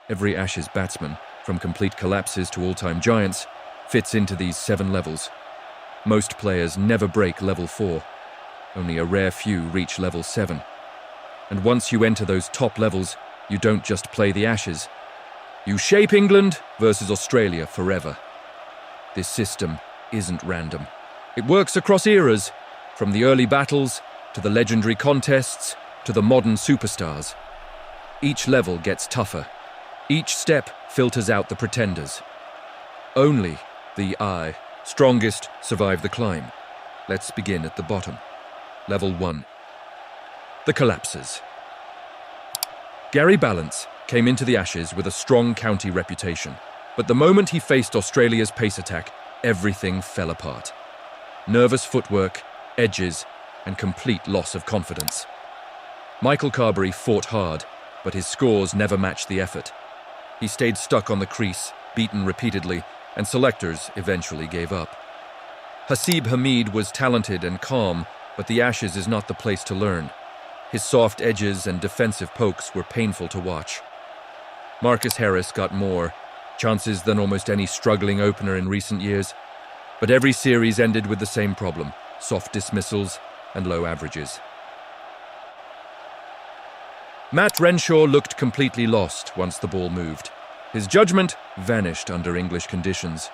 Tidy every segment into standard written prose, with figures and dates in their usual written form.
Every Ashes batsman, from complete collapses to all-time giants, fits into these 7 levels. Most players never break level 4. Only a rare few reach level 7. And once you enter those top levels, you don't just play the Ashes. You shape England versus Australia forever. This system isn't random. It works across eras, from the early battles to the legendary contests to the modern superstars. Each level gets tougher. Each step filters out the pretenders. Only the strongest survive the climb. Let's begin at the bottom. Level 1. The collapses. Gary Ballance came into the Ashes with a strong county reputation, but the moment he faced Australia's pace attack, everything fell apart. Nervous footwork, edges, and complete loss of confidence. Michael Carberry fought hard, but his scores never matched the effort. He stayed stuck on the crease, beaten repeatedly, and selectors eventually gave up. Hasib Hamid was talented and calm, but the Ashes is not the place to learn. His soft edges and defensive pokes were painful to watch. Marcus Harris got more chances than almost any struggling opener in recent years, but every series ended with the same problem: soft dismissals and low averages. Matt Renshaw looked completely lost once the ball moved. His judgment vanished under English conditions.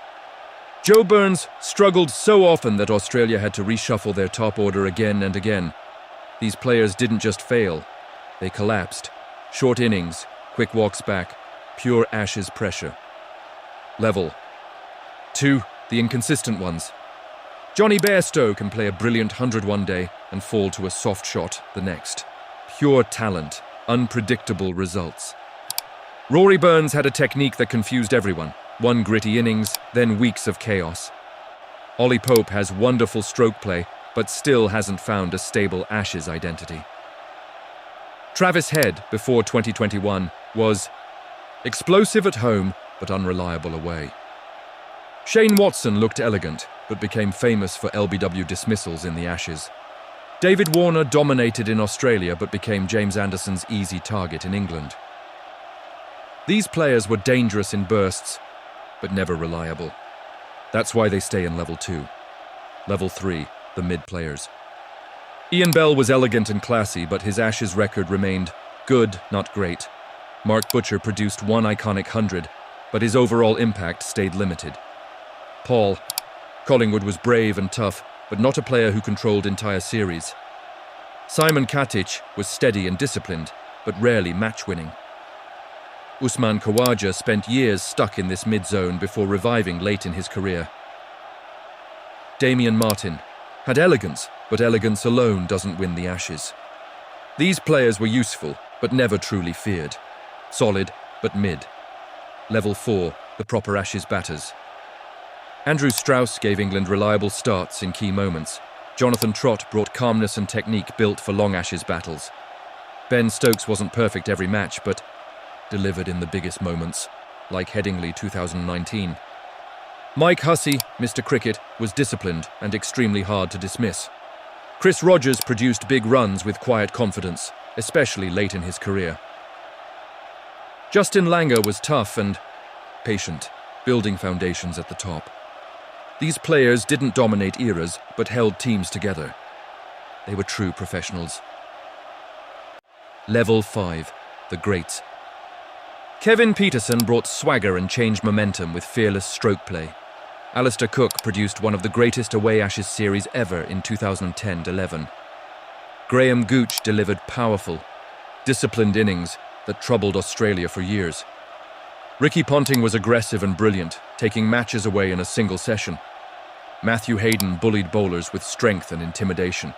Joe Burns struggled so often that Australia had to reshuffle their top order again and again. These players didn't just fail, they collapsed. Short innings, quick walks back, pure Ashes pressure. Level 2. The inconsistent ones. Johnny Bairstow can play a brilliant 100 one day and fall to a soft shot the next. Pure talent, unpredictable results. Rory Burns had a technique that confused everyone. One gritty innings, then weeks of chaos. Ollie Pope has wonderful stroke play, but still hasn't found a stable Ashes identity. Travis Head, before 2021, was explosive at home, but unreliable away. Shane Watson looked elegant, but became famous for LBW dismissals in the Ashes. David Warner dominated in Australia, but became James Anderson's easy target in England. These players were dangerous in bursts, but never reliable. That's why they stay in level 2. Level 3, the mid players. Ian Bell was elegant and classy, but his Ashes record remained good, not great. Mark Butcher produced one iconic 100, but his overall impact stayed limited. Paul Collingwood was brave and tough, but not a player who controlled entire series. Simon Katic was steady and disciplined, but rarely match-winning. Usman Khawaja spent years stuck in this mid-zone before reviving late in his career. Damian Martin had elegance, but elegance alone doesn't win the Ashes. These players were useful, but never truly feared. Solid, but mid. Level 4, the proper Ashes batters. Andrew Strauss gave England reliable starts in key moments. Jonathan Trott brought calmness and technique built for long Ashes battles. Ben Stokes wasn't perfect every match, but delivered in the biggest moments, like Headingley 2019. Mike Hussey, Mr. Cricket, was disciplined and extremely hard to dismiss. Chris Rogers produced big runs with quiet confidence, especially late in his career. Justin Langer was tough and patient, building foundations at the top. These players didn't dominate eras, but held teams together. They were true professionals. Level 5, the greats. Kevin Peterson brought swagger and changed momentum with fearless stroke play. Alistair Cook produced one of the greatest away Ashes series ever in 2010-11. Graham Gooch delivered powerful, disciplined innings that troubled Australia for years. Ricky Ponting was aggressive and brilliant, taking matches away in a single session. Matthew Hayden bullied bowlers with strength and intimidation.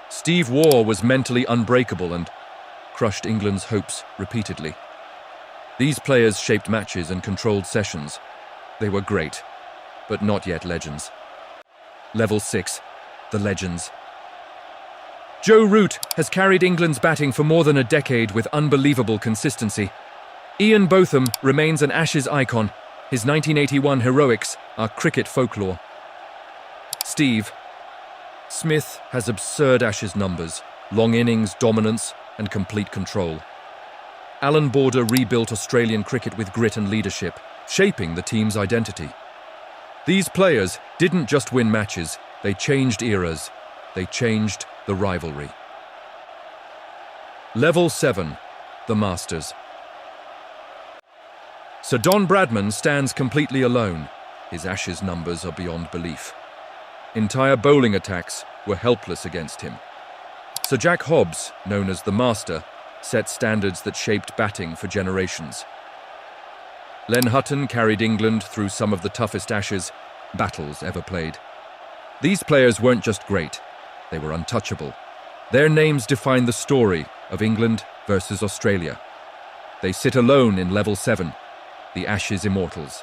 Steve Waugh was mentally unbreakable and crushed England's hopes repeatedly. These players shaped matches and controlled sessions. They were great, but not yet legends. Level 6, the legends. Joe Root has carried England's batting for more than a decade with unbelievable consistency. Ian Botham remains an Ashes icon. His 1981 heroics are cricket folklore. Steve Smith has absurd Ashes numbers, long innings, dominance, and complete control. Alan Border rebuilt Australian cricket with grit and leadership, shaping the team's identity. These players didn't just win matches, they changed eras. They changed the rivalry. Level 7, the Masters. Sir Don Bradman stands completely alone. His Ashes numbers are beyond belief. Entire bowling attacks were helpless against him. Sir Jack Hobbs, known as the Master, set standards that shaped batting for generations. Len Hutton carried England through some of the toughest Ashes battles ever played. These players weren't just great, they were untouchable. Their names define the story of England versus Australia. They sit alone in level 7, the Ashes Immortals.